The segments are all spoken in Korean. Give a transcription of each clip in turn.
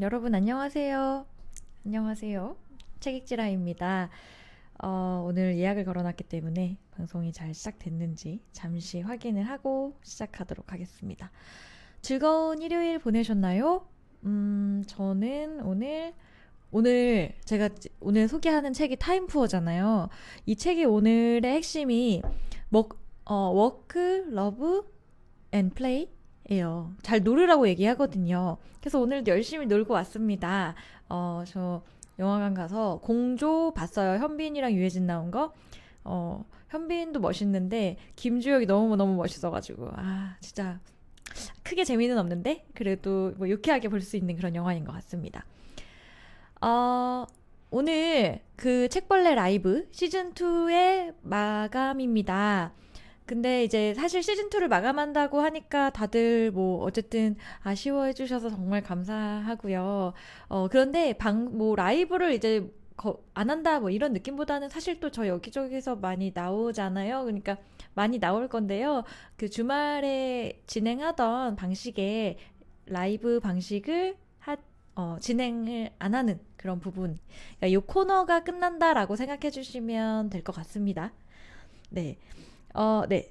여러분 안녕하세요. 안녕하세요. 책익지라입니다. 오늘 예약을 걸어놨기 때문에 방송이 잘 시작됐는지 잠시 확인을 하고 시작하도록 하겠습니다. 즐거운 일요일 보내셨나요? 저는 오늘 제가 오늘 소개하는 책이 타임푸어잖아요. 이 책이 오늘의 핵심이 워크, 러브, 앤 플레이 예요. 잘 놀으라고 얘기하거든요. 그래서 오늘도 열심히 놀고 왔습니다. 저 영화관 가서 공조 봤어요. 현빈이랑 유해진 나온 거. 현빈도 멋있는데 김주혁이 너무너무 멋있어가지고 진짜 크게 재미는 없는데 그래도 뭐 유쾌하게 볼 수 있는 그런 영화인 것 같습니다. 어, 오늘 그 책벌레 라이브 시즌2의 마감입니다. 근데 이제 사실 시즌2를 마감한다고 하니까 다들 뭐 어쨌든 아쉬워해 주셔서 정말 감사하고요. 그런데 뭐 라이브를 이제 안 한다 뭐 이런 느낌보다는 사실 또 저 여기저기서 많이 나오잖아요. 그러니까 많이 나올 건데요. 그 주말에 진행하던 방식의 라이브 방식을 진행을 안 하는 그런 부분. 그러니까 이 코너가 끝난다라고 생각해 주시면 될 것 같습니다. 네. 네.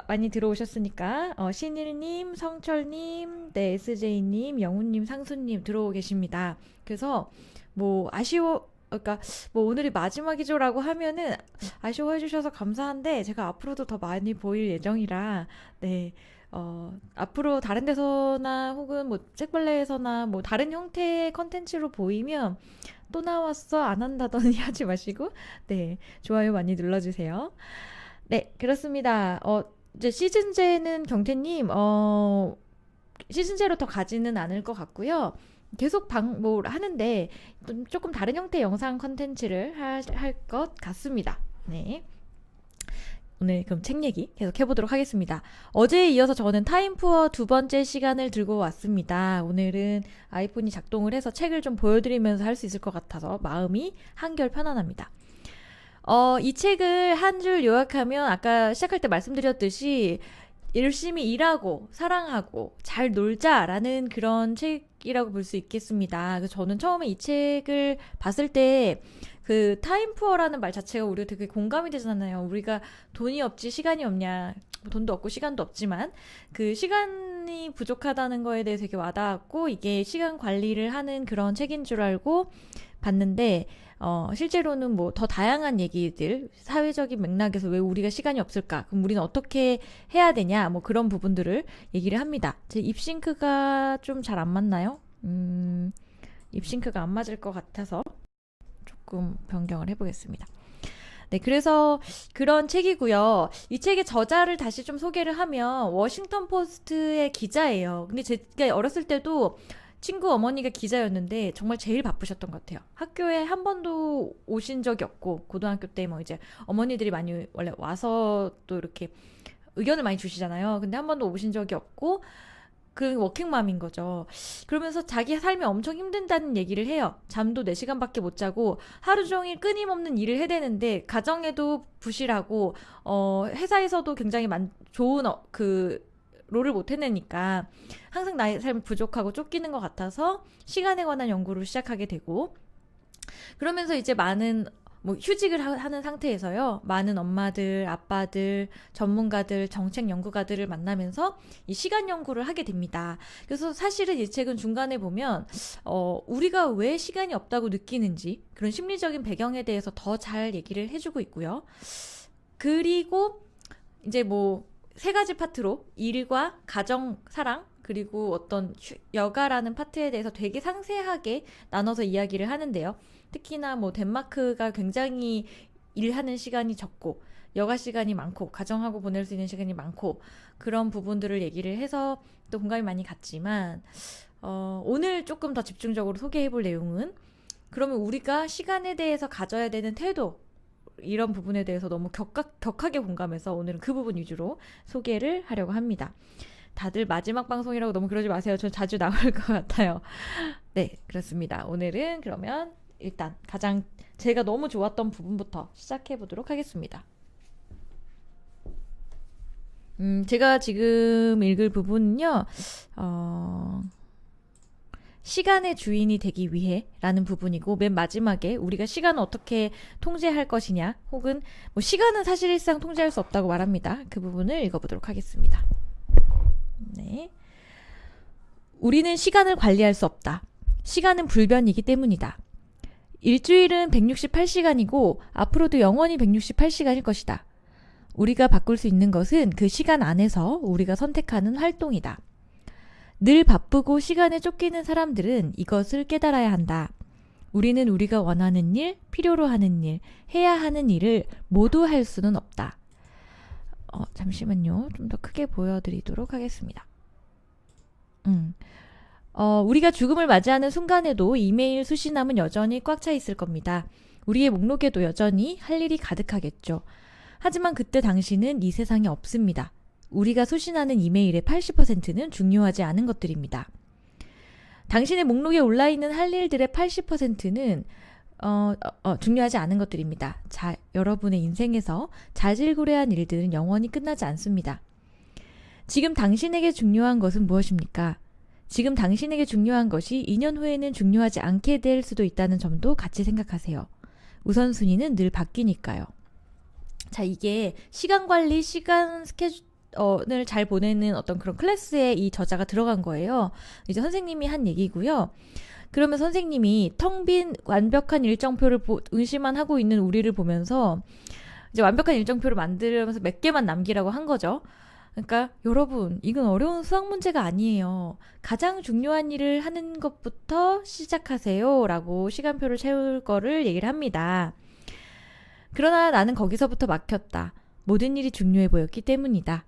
많이 들어오셨으니까, 신일님, 성철님, 네, SJ님, 영훈님, 상수님 들어오고 계십니다. 그래서, 뭐, 그러니까, 뭐, 오늘이 마지막이죠라고 하면은, 아쉬워해 주셔서 감사한데, 제가 앞으로도 더 많이 보일 예정이라, 네, 앞으로 다른 데서나, 혹은 뭐, 책벌레에서나, 뭐, 다른 형태의 컨텐츠로 보이면, 또 나왔어? 안 한다더니 하지 마시고, 네, 좋아요 많이 눌러주세요. 네, 그렇습니다. 이제 시즌제는 경태님, 시즌제로 더 가지는 않을 것 같고요. 계속 뭐 하는데 좀 조금 다른 형태의 영상 컨텐츠를 할 것 같습니다. 네. 오늘 그럼 책 얘기 계속 해보도록 하겠습니다. 어제에 이어서 저는 타임푸어 두 번째 시간을 들고 왔습니다. 오늘은 아이폰이 작동을 해서 책을 좀 보여드리면서 할 수 있을 것 같아서 마음이 한결 편안합니다. 이 책을 한 줄 요약하면 아까 시작할 때 말씀드렸듯이 열심히 일하고 사랑하고 잘 놀자라는 그런 책이라고 볼 수 있겠습니다. 그래서 저는 처음에 이 책을 봤을 때 그 타임푸어라는 말 자체가 우리가 되게 공감이 되잖아요. 우리가 돈이 없지 시간이 없냐. 돈도 없고 시간도 없지만 그 시간이 부족하다는 거에 대해 되게 와닿았고 이게 시간 관리를 하는 그런 책인 줄 알고 봤는데 실제로는 뭐 더 다양한 얘기들, 사회적인 맥락에서 왜 우리가 시간이 없을까? 그럼 우리는 어떻게 해야 되냐? 뭐 그런 부분들을 얘기를 합니다. 제 입싱크가 좀 잘 안 맞나요? 입싱크가 안 맞을 것 같아서 조금 변경을 해보겠습니다. 네, 그래서 그런 책이고요. 이 책의 저자를 다시 좀 소개를 하면 워싱턴 포스트의 기자예요. 근데 제가 어렸을 때도 친구 어머니가 기자였는데 정말 제일 바쁘셨던 것 같아요. 학교에 한 번도 오신 적이 없고 고등학교 때 뭐 이제 어머니들이 많이 원래 와서 또 이렇게 의견을 많이 주시잖아요. 근데 한 번도 오신 적이 없고 그 워킹맘인 거죠. 그러면서 자기 삶이 엄청 힘든다는 얘기를 해요. 잠도 4시간밖에 못 자고 하루 종일 끊임없는 일을 해대는데 가정에도 부실하고 회사에서도 굉장히 좋은 그 롤을 못 해내니까 항상 나의 삶이 부족하고 쫓기는 것 같아서 시간에 관한 연구를 시작하게 되고 그러면서 이제 많은 뭐 휴직을 하는 상태에서요. 많은 엄마들, 아빠들, 전문가들, 정책 연구가들을 만나면서 이 시간 연구를 하게 됩니다. 그래서 사실은 이 책은 중간에 보면 우리가 왜 시간이 없다고 느끼는지 그런 심리적인 배경에 대해서 더 잘 얘기를 해주고 있고요. 그리고 이제 뭐 3가지 파트로 일과 가정, 사랑 그리고 어떤 여가라는 파트에 대해서 되게 상세하게 나눠서 이야기를 하는데요. 특히나 뭐 덴마크가 굉장히 일하는 시간이 적고 여가 시간이 많고 가정하고 보낼 수 있는 시간이 많고 그런 부분들을 얘기를 해서 또 공감이 많이 갔지만 오늘 조금 더 집중적으로 소개해 볼 내용은 그러면 우리가 시간에 대해서 가져야 되는 태도 이런 부분에 대해서 너무 격하게 공감해서 오늘은 그 부분 위주로 소개를 하려고 합니다. 다들 마지막 방송이라고 너무 그러지 마세요. 전 자주 나올 것 같아요. 네, 그렇습니다. 오늘은 그러면 일단 가장 제가 너무 좋았던 부분부터 시작해 보도록 하겠습니다. 제가 지금 읽을 부분은요, 시간의 주인이 되기 위해 라는 부분이고, 맨 마지막에 우리가 시간을 어떻게 통제할 것이냐, 혹은 뭐 시간은 사실상 통제할 수 없다고 말합니다. 그 부분을 읽어보도록 하겠습니다. 네. 우리는 시간을 관리할 수 없다. 시간은 불변이기 때문이다. 일주일은 168시간이고 앞으로도 영원히 168시간일 것이다. 우리가 바꿀 수 있는 것은 그 시간 안에서 우리가 선택하는 활동이다. 늘 바쁘고 시간에 쫓기는 사람들은 이것을 깨달아야 한다. 우리는 우리가 원하는 일, 필요로 하는 일, 해야 하는 일을 모두 할 수는 없다. 잠시만요. 좀 더 크게 보여드리도록 하겠습니다. 우리가 죽음을 맞이하는 순간에도 이메일 수신함은 여전히 꽉 차 있을 겁니다. 우리의 목록에도 여전히 할 일이 가득하겠죠. 하지만 그때 당신은 이 세상에 없습니다. 우리가 수신하는 이메일의 80%는 중요하지 않은 것들입니다. 당신의 목록에 올라있는 할 일들의 80%는 중요하지 않은 것들입니다. 여러분의 인생에서 자질구레한 일들은 영원히 끝나지 않습니다. 지금 당신에게 중요한 것은 무엇입니까? 지금 당신에게 중요한 것이 2년 후에는 중요하지 않게 될 수도 있다는 점도 같이 생각하세요. 우선순위는 늘 바뀌니까요. 자, 이게 시간관리, 시간 스케줄을 잘 보내는 어떤 그런 클래스에 이 저자가 들어간 거예요. 이제 선생님이 한 얘기고요. 그러면 선생님이 텅 빈 완벽한 일정표를 의심만 하고 있는 우리를 보면서 이제 완벽한 일정표를 만들면서 몇 개만 남기라고 한 거죠. 그러니까 여러분, 이건 어려운 수학 문제가 아니에요. 가장 중요한 일을 하는 것부터 시작하세요 라고 시간표를 채울 거를 얘기를 합니다. 그러나 나는 거기서부터 막혔다. 모든 일이 중요해 보였기 때문이다.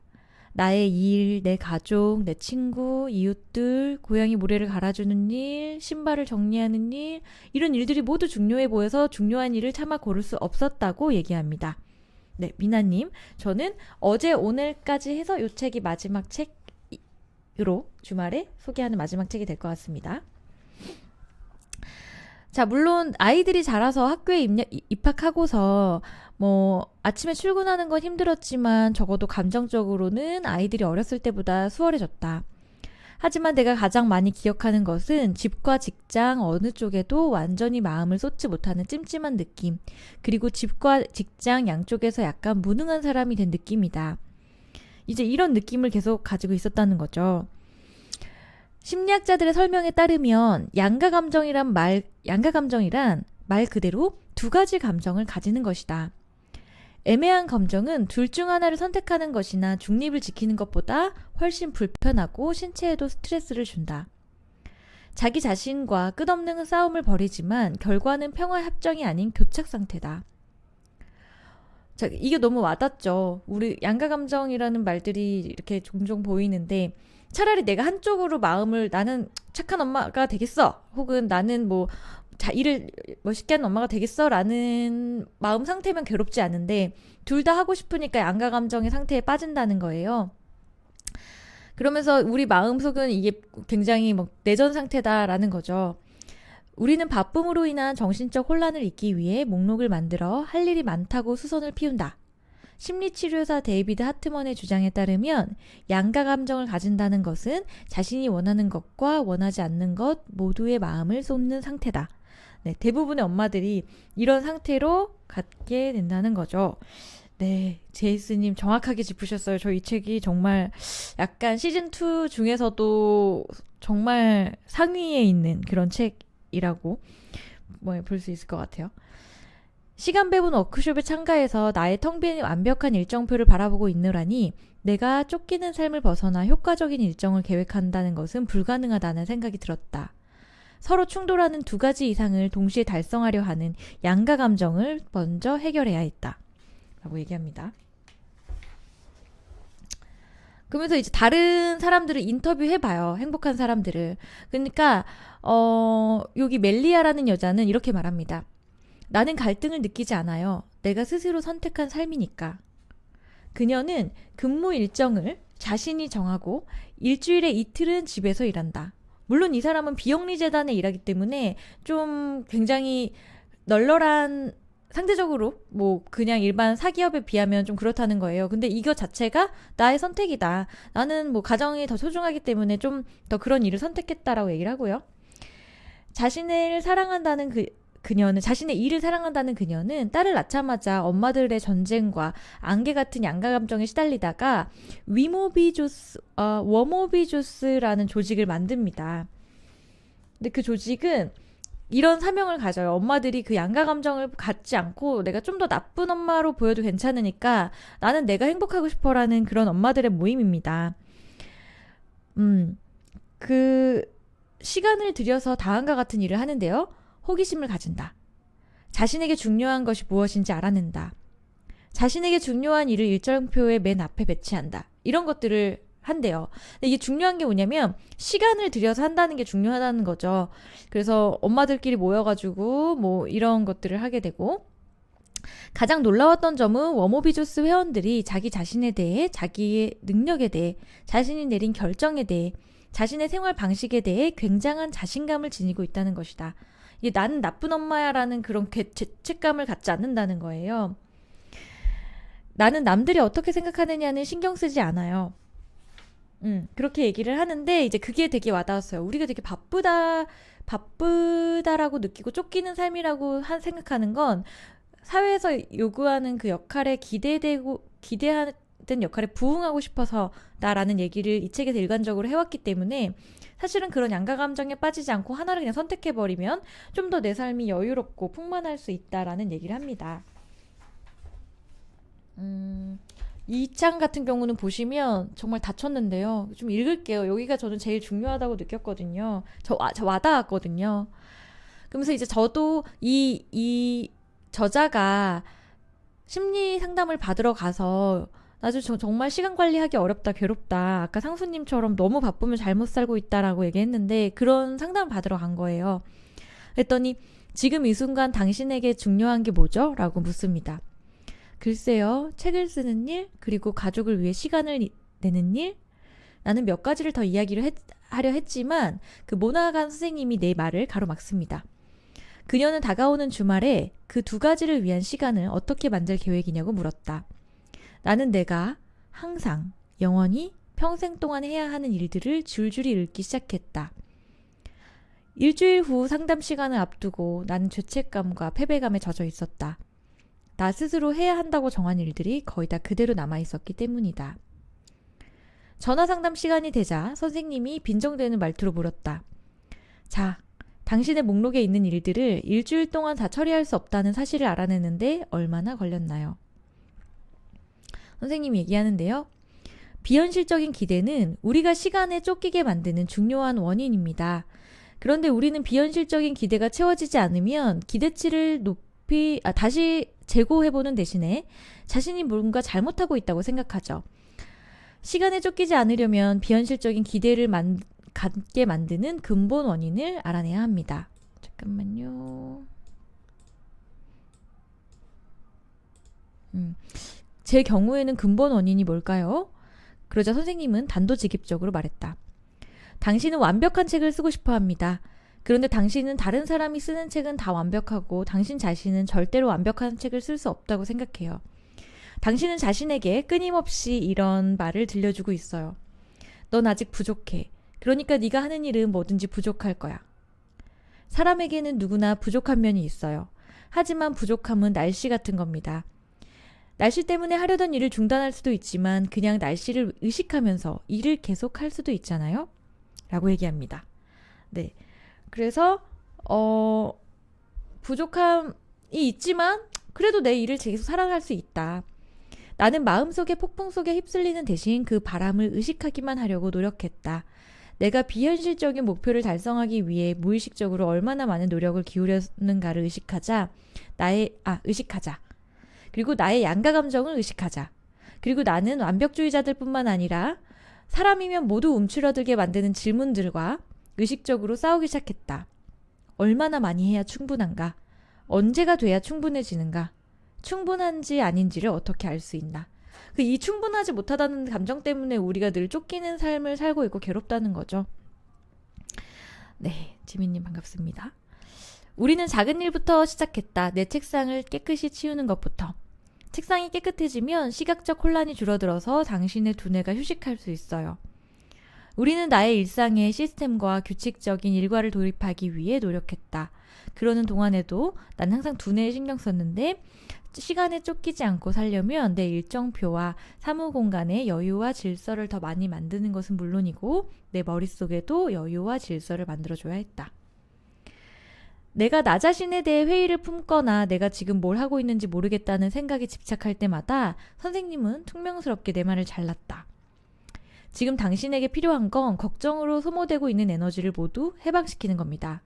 나의 일, 내 가족, 내 친구, 이웃들, 고양이 모래를 갈아주는 일, 신발을 정리하는 일, 이런 일들이 모두 중요해 보여서 중요한 일을 차마 고를 수 없었다고 얘기합니다. 네, 미나님, 저는 어제 오늘까지 해서 이 책이 마지막 책으로 주말에 소개하는 마지막 책이 될 것 같습니다. 자, 물론 아이들이 자라서 학교에 입학하고서 뭐 아침에 출근하는 건 힘들었지만 적어도 감정적으로는 아이들이 어렸을 때보다 수월해졌다. 하지만 내가 가장 많이 기억하는 것은 집과 직장 어느 쪽에도 완전히 마음을 쏟지 못하는 찜찜한 느낌, 그리고 집과 직장 양쪽에서 약간 무능한 사람이 된 느낌이다. 이제 이런 느낌을 계속 가지고 있었다는 거죠. 심리학자들의 설명에 따르면 양가감정이란 말 그대로 두 가지 감정을 가지는 것이다. 애매한 감정은 둘 중 하나를 선택하는 것이나 중립을 지키는 것보다 훨씬 불편하고 신체에도 스트레스를 준다. 자기 자신과 끝없는 싸움을 벌이지만 결과는 평화 협정이 아닌 교착 상태다. 자, 이게 너무 와닿죠. 우리 양가감정이라는 말들이 이렇게 종종 보이는데, 차라리 내가 한쪽으로 마음을 나는 착한 엄마가 되겠어, 혹은 나는 일을 멋있게 하는 엄마가 되겠어 라는 마음 상태면 괴롭지 않은데, 둘 다 하고 싶으니까 양가감정의 상태에 빠진다는 거예요. 그러면서 우리 마음속은 이게 굉장히 내전 상태다라는 거죠. 우리는 바쁨으로 인한 정신적 혼란을 잊기 위해 목록을 만들어 할 일이 많다고 수선을 피운다. 심리치료사 데이비드 하트먼의 주장에 따르면 양가 감정을 가진다는 것은 자신이 원하는 것과 원하지 않는 것 모두의 마음을 쏟는 상태다. 네, 대부분의 엄마들이 이런 상태로 갖게 된다는 거죠. 네, 제이스님 정확하게 짚으셨어요. 저 이 책이 정말 약간 시즌2 중에서도 정말 상위에 있는 그런 책이라고 볼 수 있을 것 같아요. 시간 배분 워크숍에 참가해서 나의 텅 빈 완벽한 일정표를 바라보고 있느라니 내가 쫓기는 삶을 벗어나 효과적인 일정을 계획한다는 것은 불가능하다는 생각이 들었다. 서로 충돌하는 두 가지 이상을 동시에 달성하려 하는 양가 감정을 먼저 해결해야 했다. 라고 얘기합니다. 그러면서 이제 다른 사람들을 인터뷰해봐요. 행복한 사람들을. 그러니까 여기 멜리아라는 여자는 이렇게 말합니다. 나는 갈등을 느끼지 않아요. 내가 스스로 선택한 삶이니까. 그녀는 근무 일정을 자신이 정하고 일주일에 이틀은 집에서 일한다. 물론 이 사람은 비영리재단에 일하기 때문에 좀 굉장히 널널한, 상대적으로 그냥 일반 사기업에 비하면 좀 그렇다는 거예요. 근데 이거 자체가 나의 선택이다. 나는 가정이 더 소중하기 때문에 좀 더 그런 일을 선택했다라고 얘기를 하고요. 자신의 일을 사랑한다는 그녀는 딸을 낳자마자 엄마들의 전쟁과 안개 같은 양가 감정에 시달리다가 워모비조스라는 조직을 만듭니다. 근데 그 조직은 이런 사명을 가져요. 엄마들이 그 양가 감정을 갖지 않고 내가 좀 더 나쁜 엄마로 보여도 괜찮으니까 나는 내가 행복하고 싶어라는 그런 엄마들의 모임입니다. 그 시간을 들여서 다음과 같은 일을 하는데요. 호기심을 가진다. 자신에게 중요한 것이 무엇인지 알아낸다. 자신에게 중요한 일을 일정표의 맨 앞에 배치한다. 이런 것들을 한대요. 근데 이게 중요한 게 뭐냐면 시간을 들여서 한다는 게 중요하다는 거죠. 그래서 엄마들끼리 모여가지고 뭐 이런 것들을 하게 되고, 가장 놀라웠던 점은 워모비조스 회원들이 자기 자신에 대해, 자기의 능력에 대해, 자신이 내린 결정에 대해, 자신의 생활 방식에 대해 굉장한 자신감을 지니고 있다는 것이다. 이게 나는 나쁜 엄마야라는 그런 죄책감을 갖지 않는다는 거예요. 나는 남들이 어떻게 생각하느냐는 신경 쓰지 않아요. 그렇게 얘기를 하는데 이제 그게 되게 와닿았어요. 우리가 되게 바쁘다라고 느끼고 쫓기는 삶이라고 생각하는 건 사회에서 요구하는 그 역할에 기대하는 역할에 부응하고 싶어서다라는 얘기를 이 책에서 일관적으로 해왔기 때문에 사실은 그런 양가 감정에 빠지지 않고 하나를 그냥 선택해버리면 좀 더 내 삶이 여유롭고 풍만할 수 있다라는 얘기를 합니다. 이 장 같은 경우는 보시면 정말 다쳤는데요. 좀 읽을게요. 여기가 저는 제일 중요하다고 느꼈거든요. 저 와닿았거든요. 그러면서 이제 저도 이 저자가 심리 상담을 받으러 가서 나중에 정말 시간 관리하기 어렵다, 괴롭다. 아까 상수님처럼 너무 바쁘면 잘못 살고 있다라고 얘기했는데 그런 상담을 받으러 간 거예요. 그랬더니 지금 이 순간 당신에게 중요한 게 뭐죠? 라고 묻습니다. 글쎄요, 책을 쓰는 일, 그리고 가족을 위해 시간을 내는 일. 나는 몇 가지를 더 하려 했지만 그 모나간 선생님이 내 말을 가로막습니다. 그녀는 다가오는 주말에 그 두 가지를 위한 시간을 어떻게 만들 계획이냐고 물었다. 나는 내가 항상 영원히 평생 동안 해야 하는 일들을 줄줄이 읽기 시작했다. 일주일 후 상담 시간을 앞두고 나는 죄책감과 패배감에 젖어 있었다. 나 스스로 해야 한다고 정한 일들이 거의 다 그대로 남아있었기 때문이다. 전화 상담 시간이 되자 선생님이 빈정대는 말투로 물었다. 자, 당신의 목록에 있는 일들을 일주일 동안 다 처리할 수 없다는 사실을 알아내는데 얼마나 걸렸나요? 선생님이 얘기하는데요. 비현실적인 기대는 우리가 시간에 쫓기게 만드는 중요한 원인입니다. 그런데 우리는 비현실적인 기대가 채워지지 않으면 기대치를 다시 재고해보는 대신에 자신이 뭔가 잘못하고 있다고 생각하죠. 시간에 쫓기지 않으려면 비현실적인 기대를 갖게 만드는 근본 원인을 알아내야 합니다. 잠깐만요. 제 경우에는 근본 원인이 뭘까요? 그러자 선생님은 단도직입적으로 말했다. 당신은 완벽한 책을 쓰고 싶어 합니다. 그런데 당신은 다른 사람이 쓰는 책은 다 완벽하고 당신 자신은 절대로 완벽한 책을 쓸 수 없다고 생각해요. 당신은 자신에게 끊임없이 이런 말을 들려주고 있어요. 넌 아직 부족해. 그러니까 네가 하는 일은 뭐든지 부족할 거야. 사람에게는 누구나 부족한 면이 있어요. 하지만 부족함은 날씨 같은 겁니다. 날씨 때문에 하려던 일을 중단할 수도 있지만 그냥 날씨를 의식하면서 일을 계속할 수도 있잖아요? 라고 얘기합니다. 네. 그래서 부족함이 있지만 그래도 내 일을 계속 살아갈 수 있다. 나는 마음속의 폭풍 속에 휩쓸리는 대신 그 바람을 의식하기만 하려고 노력했다. 내가 비현실적인 목표를 달성하기 위해 무의식적으로 얼마나 많은 노력을 기울였는가를 의식하자. 그리고 나의 양가 감정을 의식하자. 그리고 나는 완벽주의자들 뿐만 아니라 사람이면 모두 움츠러들게 만드는 질문들과 의식적으로 싸우기 시작했다. 얼마나 많이 해야 충분한가? 언제가 돼야 충분해지는가? 충분한지 아닌지를 어떻게 알 수 있나? 이 충분하지 못하다는 감정 때문에 우리가 늘 쫓기는 삶을 살고 있고 괴롭다는 거죠. 네, 지민님 반갑습니다. 우리는 작은 일부터 시작했다. 내 책상을 깨끗이 치우는 것부터. 책상이 깨끗해지면 시각적 혼란이 줄어들어서 당신의 두뇌가 휴식할 수 있어요. 우리는 나의 일상에 시스템과 규칙적인 일과를 도입하기 위해 노력했다. 그러는 동안에도 난 항상 두뇌에 신경 썼는데 시간에 쫓기지 않고 살려면 내 일정표와 사무 공간의 여유와 질서를 더 많이 만드는 것은 물론이고 내 머릿속에도 여유와 질서를 만들어줘야 했다. 내가 나 자신에 대해 회의를 품거나 내가 지금 뭘 하고 있는지 모르겠다는 생각에 집착할 때마다 선생님은 퉁명스럽게 내 말을 잘랐다. 지금 당신에게 필요한 건 걱정으로 소모되고 있는 에너지를 모두 해방시키는 겁니다.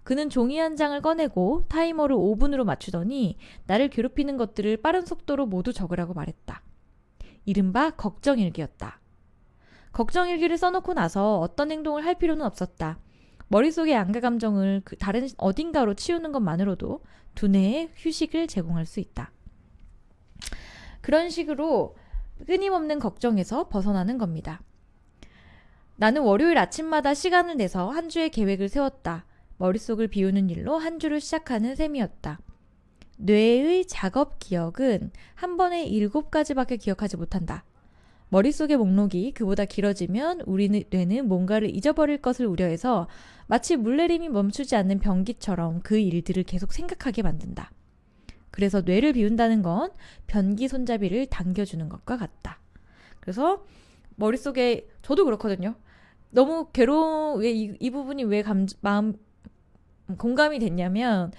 그는 종이 한 장을 꺼내고 타이머를 5분으로 맞추더니 나를 괴롭히는 것들을 빠른 속도로 모두 적으라고 말했다. 이른바 걱정일기였다. 걱정일기를 써놓고 나서 어떤 행동을 할 필요는 없었다. 머릿속의 양가 감정을 다른 어딘가로 치우는 것만으로도 두뇌에 휴식을 제공할 수 있다. 그런 식으로 끊임없는 걱정에서 벗어나는 겁니다. 나는 월요일 아침마다 시간을 내서 한 주의 계획을 세웠다. 머릿속을 비우는 일로 한 주를 시작하는 셈이었다. 뇌의 작업 기억은 한 번에 7가지밖에 기억하지 못한다. 머릿속의 목록이 그보다 길어지면 우리 뇌는 뭔가를 잊어버릴 것을 우려해서 마치 물내림이 멈추지 않는 변기처럼 그 일들을 계속 생각하게 만든다. 그래서 뇌를 비운다는 건 변기 손잡이를 당겨주는 것과 같다. 그래서 머릿속에 저도 그렇거든요. 너무 이 부분이 왜 마음 공감이 됐냐면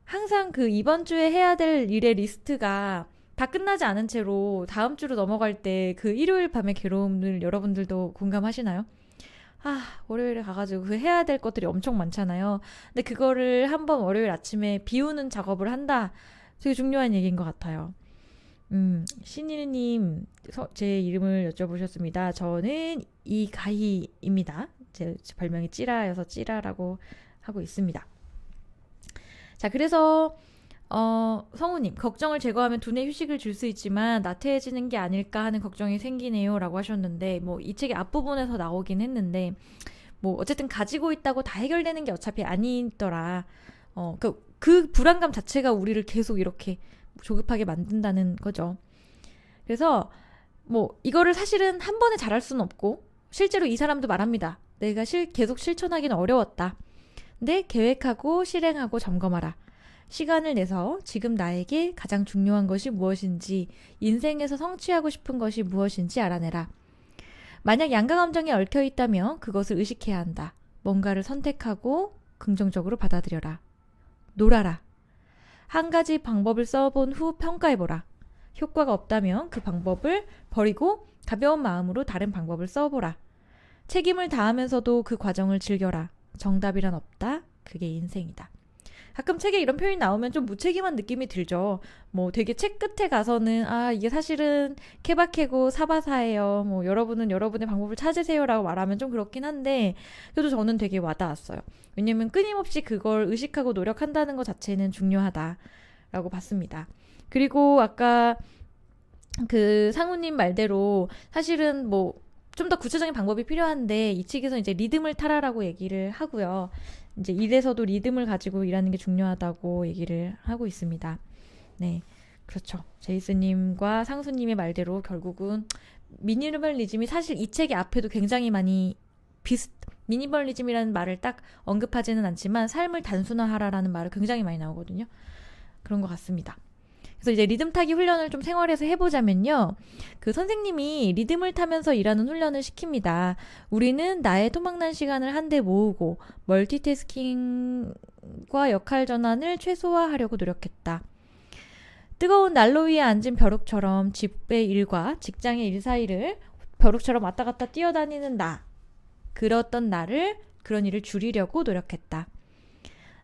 항상 그 이번 주에 해야 될 일의 리스트가 다 끝나지 않은 채로 다음 주로 넘어갈 때 그 일요일 밤의 괴로움을 여러분들도 공감하시나요? 월요일에 가가지고 그 해야 될 것들이 엄청 많잖아요. 근데 그거를 한번 월요일 아침에 비우는 작업을 한다. 되게 중요한 얘기인 것 같아요. 신일님 제 이름을 여쭤보셨습니다. 저는 이가희입니다. 제 별명이 찌라여서 찌라라고 하고 있습니다. 자, 그래서 성우님, 걱정을 제거하면 두뇌 휴식을 줄 수 있지만 나태해지는 게 아닐까 하는 걱정이 생기네요 라고 하셨는데 이 책의 앞부분에서 나오긴 했는데 어쨌든 가지고 있다고 다 해결되는 게 어차피 아니더라. 그 불안감 자체가 우리를 계속 이렇게 조급하게 만든다는 거죠. 그래서 이거를 사실은 한 번에 잘할 수는 없고 실제로 이 사람도 말합니다. 내가 계속 실천하기는 어려웠다. 근데 계획하고 실행하고 점검하라. 시간을 내서 지금 나에게 가장 중요한 것이 무엇인지, 인생에서 성취하고 싶은 것이 무엇인지 알아내라. 만약 양가 감정이 얽혀 있다면 그것을 의식해야 한다. 뭔가를 선택하고 긍정적으로 받아들여라. 놀아라. 한 가지 방법을 써본 후 평가해보라. 효과가 없다면 그 방법을 버리고 가벼운 마음으로 다른 방법을 써보라. 책임을 다하면서도 그 과정을 즐겨라. 정답이란 없다. 그게 인생이다. 가끔 책에 이런 표현이 나오면 좀 무책임한 느낌이 들죠. 되게 책 끝에 가서는 이게 사실은 케바케고 사바사예요. 여러분은 여러분의 방법을 찾으세요라고 말하면 좀 그렇긴 한데 그래도 저는 되게 와닿았어요. 왜냐면 끊임없이 그걸 의식하고 노력한다는 것 자체는 중요하다라고 봤습니다. 그리고 아까 그 상우님 말대로 사실은 좀 더 구체적인 방법이 필요한데 이 책에서 이제 리듬을 타라라고 얘기를 하고요. 이제 일에서도 리듬을 가지고 일하는 게 중요하다고 얘기를 하고 있습니다. 네, 그렇죠. 제이스님과 상수님의 말대로 결국은 미니멀리즘이 사실 이 책의 앞에도 굉장히 많이 미니멀리즘이라는 말을 딱 언급하지는 않지만 삶을 단순화하라라는 말을 굉장히 많이 나오거든요. 그런 것 같습니다. 그래서 이제 리듬 타기 훈련을 좀 생활에서 해보자면요. 그 선생님이 리듬을 타면서 일하는 훈련을 시킵니다. 우리는 나의 토막난 시간을 한데 모으고 멀티태스킹과 역할 전환을 최소화하려고 노력했다. 뜨거운 난로 위에 앉은 벼룩처럼 집의 일과 직장의 일 사이를 벼룩처럼 왔다 갔다 뛰어다니는 나. 그런 일을 줄이려고 노력했다.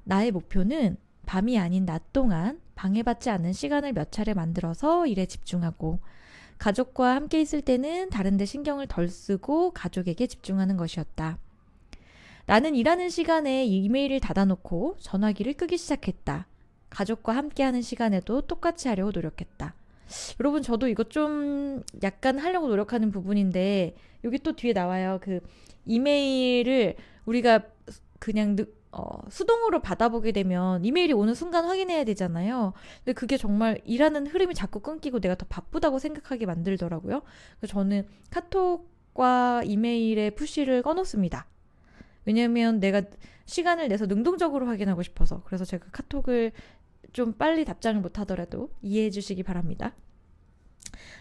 나의 목표는 밤이 아닌 낮 동안 방해받지 않는 시간을 몇 차례 만들어서 일에 집중하고 가족과 함께 있을 때는 다른 데 신경을 덜 쓰고 가족에게 집중하는 것이었다. 나는 일하는 시간에 이메일을 닫아놓고 전화기를 끄기 시작했다. 가족과 함께하는 시간에도 똑같이 하려고 노력했다. 여러분 저도 이거 좀 약간 하려고 노력하는 부분인데 여기 또 뒤에 나와요. 그 이메일을 우리가 그냥 수동으로 받아보게 되면 이메일이 오는 순간 확인해야 되잖아요. 근데 그게 정말 일하는 흐름이 자꾸 끊기고 내가 더 바쁘다고 생각하게 만들더라고요. 그래서 저는 카톡 카톡과 이메일의 푸시를 꺼놓습니다. 왜냐면 내가 시간을 내서 능동적으로 확인하고 싶어서. 그래서 제가 카톡을 좀 빨리 답장을 못 하더라도 이해해 주시기 바랍니다.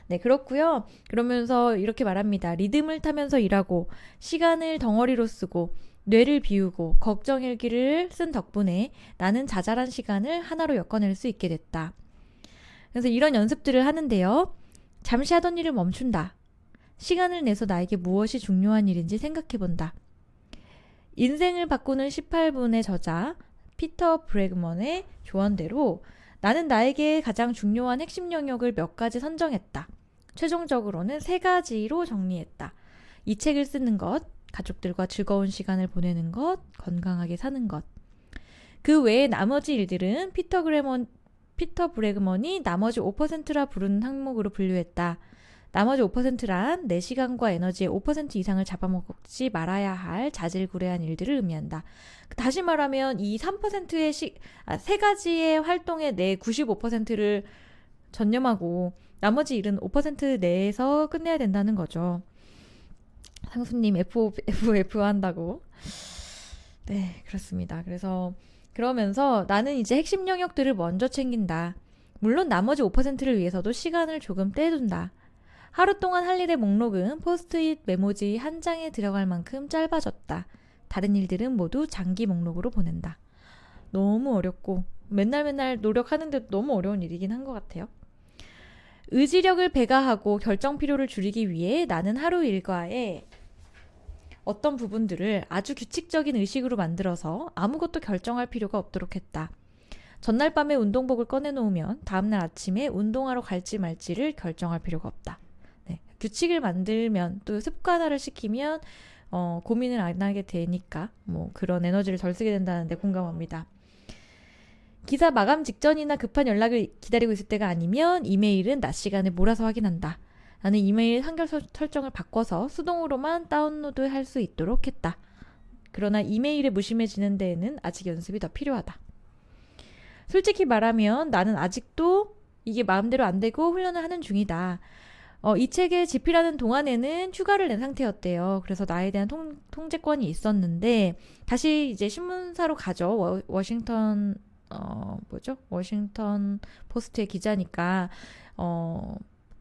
네, 그렇고요. 그러면서 이렇게 말합니다. 리듬을 타면서 일하고 시간을 덩어리로 쓰고 뇌를 비우고 걱정일기를 쓴 덕분에 나는 자잘한 시간을 하나로 엮어낼 수 있게 됐다. 그래서 이런 연습들을 하는데요. 잠시 하던 일을 멈춘다. 시간을 내서 나에게 무엇이 중요한 일인지 생각해본다. 인생을 바꾸는 18분의 저자 피터 브래그먼의 조언대로 나는 나에게 가장 중요한 핵심 영역을 몇 가지 선정했다. 최종적으로는 3가지로 정리했다. 이 책을 쓰는 것, 가족들과 즐거운 시간을 보내는 것, 건강하게 사는 것. 그 외에 나머지 일들은 피터 브래그먼이 나머지 5%라 부르는 항목으로 분류했다. 나머지 5%란 내 시간과 에너지의 5% 이상을 잡아먹지 말아야 할 자질구레한 일들을 의미한다. 다시 말하면 이 3%의 3가지의 활동에 내 95%를 전념하고 나머지 일은 5% 내에서 끝내야 된다는 거죠. 상수님 FF 한다고. 네, 그렇습니다. 그러면서 나는 이제 핵심 영역들을 먼저 챙긴다. 물론 나머지 5%를 위해서도 시간을 조금 떼둔다. 하루 동안 할 일의 목록은 포스트잇 메모지 한 장에 들어갈 만큼 짧아졌다. 다른 일들은 모두 장기 목록으로 보낸다. 너무 어렵고 맨날 노력하는데 너무 어려운 일이긴 한 것 같아요. 의지력을 배가하고 결정 피로를 줄이기 위해 나는 하루 일과에 어떤 부분들을 아주 규칙적인 의식으로 만들어서 아무것도 결정할 필요가 없도록 했다. 전날 밤에 운동복을 꺼내놓으면 다음날 아침에 운동하러 갈지 말지를 결정할 필요가 없다. 네, 규칙을 만들면 또 습관화를 시키면 고민을 안 하게 되니까 그런 에너지를 덜 쓰게 된다는데 공감합니다. 기사 마감 직전이나 급한 연락을 기다리고 있을 때가 아니면 이메일은 낮 시간에 몰아서 확인한다. 나는 이메일 한결 설정을 바꿔서 수동으로만 다운로드할 수 있도록 했다. 그러나 이메일에 무심해지는 데에는 아직 연습이 더 필요하다. 솔직히 말하면 나는 아직도 이게 마음대로 안 되고 훈련을 하는 중이다. 이 책에 집필하는 동안에는 휴가를 낸 상태였대요. 그래서 나에 대한 통제권이 있었는데 다시 이제 신문사로 가죠. 워싱턴 포스트의 기자니까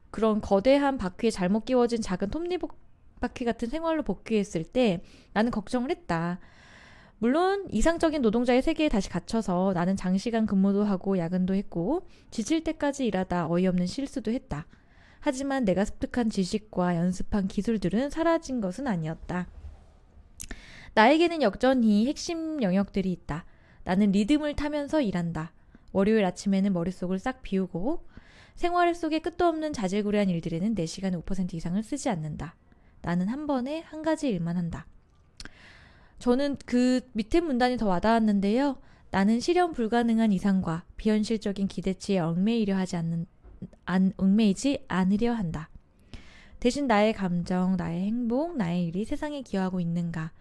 그런 거대한 바퀴에 잘못 끼워진 작은 톱니바퀴 같은 생활로 복귀했을 때 나는 걱정을 했다. 물론 이상적인 노동자의 세계에 다시 갇혀서 나는 장시간 근무도 하고 야근도 했고 지칠 때까지 일하다 어이없는 실수도 했다. 하지만 내가 습득한 지식과 연습한 기술들은 사라진 것은 아니었다. 나에게는 여전히 핵심 영역들이 있다. 나는 리듬을 타면서 일한다. 월요일 아침에는 머릿속을 싹 비우고 생활 속에 끝도 없는 자질구레한 일들에는 내 시간의 5% 이상을 쓰지 않는다. 나는 한 번에 한 가지 일만 한다. 저는 그 밑에 문단이 더 와닿았는데요. 나는 실현 불가능한 이상과 비현실적인 기대치에 얽매이지 않으려 한다. 대신 나의 감정, 나의 행복, 나의 일이 세상에 기여하고 있는가,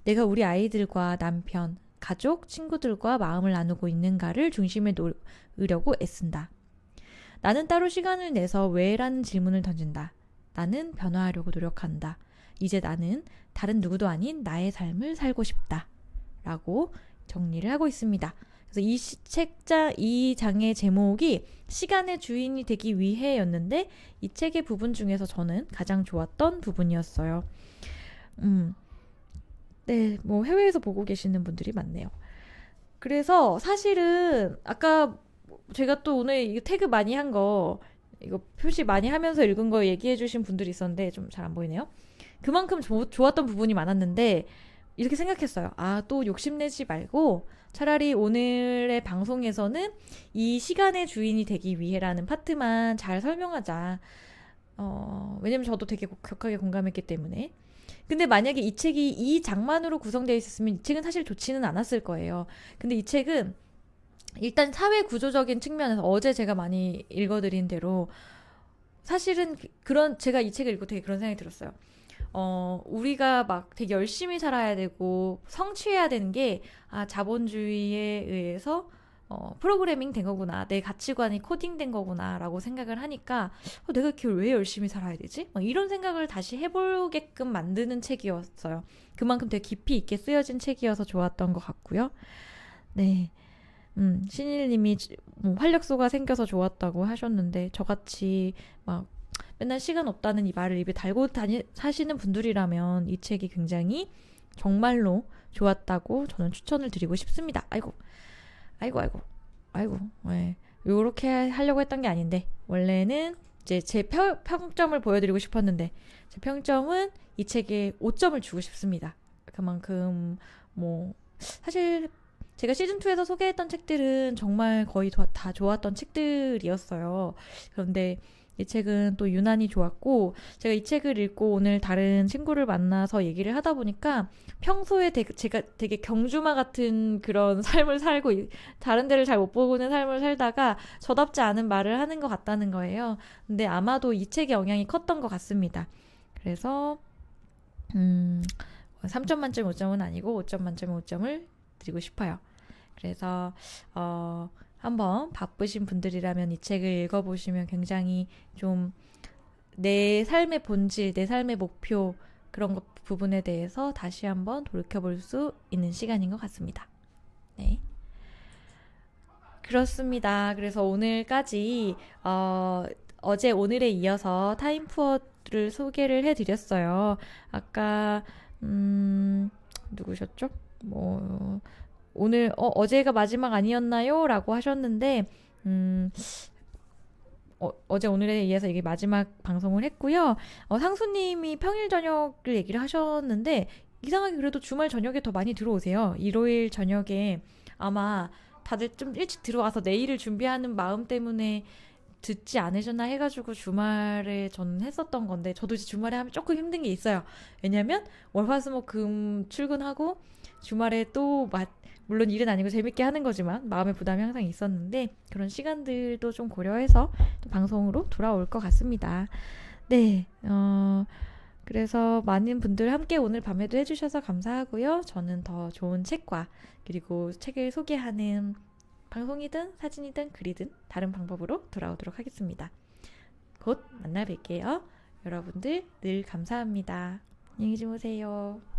내가 우리 아이들과 남편, 가족, 친구들과 마음을 나누고 있는가를 중심에 놓으려고 애쓴다. 나는 따로 시간을 내서 왜라는 질문을 던진다. 나는 변화하려고 노력한다. 이제 나는 다른 누구도 아닌 나의 삶을 살고 싶다. 라고 정리를 하고 있습니다. 그래서 이 장의 제목이 시간의 주인이 되기 위해였는데 이 책의 부분 중에서 저는 가장 좋았던 부분이었어요. 네, 해외에서 보고 계시는 분들이 많네요. 그래서 사실은 아까 제가 또 오늘 이거 태그 많이 한 거, 이거 표시 많이 하면서 읽은 거 얘기해 주신 분들이 있었는데 좀 잘 안 보이네요. 그만큼 좋았던 부분이 많았는데 이렇게 생각했어요. 또 욕심내지 말고 차라리 오늘의 방송에서는 이 시간의 주인이 되기 위해라는 파트만 잘 설명하자. 왜냐면 저도 되게 격하게 공감했기 때문에. 근데 만약에 이 책이 이 장만으로 구성되어 있었으면 이 책은 사실 좋지는 않았을 거예요. 근데 이 책은 일단 사회 구조적인 측면에서 어제 제가 많이 읽어드린 대로 사실은 제가 이 책을 읽고 되게 그런 생각이 들었어요. 우리가 막 되게 열심히 살아야 되고 성취해야 되는 게 자본주의에 의해서 프로그래밍 된 거구나. 내 가치관이 코딩된 거구나. 라고 생각을 하니까 내가 이렇게 왜 열심히 살아야 되지? 이런 생각을 다시 해보게끔 만드는 책이었어요. 그만큼 되게 깊이 있게 쓰여진 책이어서 좋았던 것 같고요. 네. 신일님이 뭐 활력소가 생겨서 좋았다고 하셨는데 저같이 막 맨날 시간 없다는 이 말을 입에 달고 사시는 분들이라면 이 책이 굉장히 정말로 좋았다고 저는 추천을 드리고 싶습니다. 아이고. 네. 요렇게 하려고 했던 게 아닌데 원래는 이제 제 평점을 보여드리고 싶었는데 제 평점은 이 책에 5점을 주고 싶습니다. 그만큼 뭐 사실 제가 시즌2에서 소개했던 책들은 정말 거의 다 좋았던 책들이었어요. 그런데 이 책은 또 유난히 좋았고 제가 이 책을 읽고 오늘 다른 친구를 만나서 얘기를 하다 보니까 평소에 제가 되게 경주마 같은 그런 삶을 살고 다른 데를 잘 못 보고는 삶을 살다가 저답지 않은 말을 하는 것 같다는 거예요. 근데 아마도 이 책의 영향이 컸던 것 같습니다. 그래서 3점 만점에 5점은 아니고 5점 만점에 5점을 드리고 싶어요. 그래서 한번 바쁘신 분들이라면 이 책을 읽어보시면 굉장히 좀 내 삶의 본질, 내 삶의 목표 그런 부분에 대해서 다시 한번 돌이켜볼 수 있는 시간인 것 같습니다. 네. 그렇습니다. 그래서 오늘까지 어제 오늘에 이어서 타임푸어를 소개를 해드렸어요. 아까 누구셨죠? 오늘 어제가 마지막 아니었나요? 라고 하셨는데 어제 오늘에 의해서 이게 마지막 방송을 했고요. 상수님이 평일 저녁을 얘기를 하셨는데 이상하게 그래도 주말 저녁에 더 많이 들어오세요. 일요일 저녁에 아마 다들 좀 일찍 들어와서 내일을 준비하는 마음 때문에 듣지 않으셨나 해가지고 주말에 저는 했었던 건데 저도 이제 주말에 하면 조금 힘든 게 있어요. 왜냐면 월화수목금 출근하고 주말에 또 물론 일은 아니고 재밌게 하는 거지만 마음의 부담이 항상 있었는데 그런 시간들도 좀 고려해서 또 방송으로 돌아올 것 같습니다. 네, 그래서 많은 분들 함께 오늘 밤에도 해주셔서 감사하고요. 저는 더 좋은 책과 그리고 책을 소개하는 방송이든 사진이든 글이든 다른 방법으로 돌아오도록 하겠습니다. 곧 만나 뵐게요. 여러분들 늘 감사합니다. 안녕히 주무세요.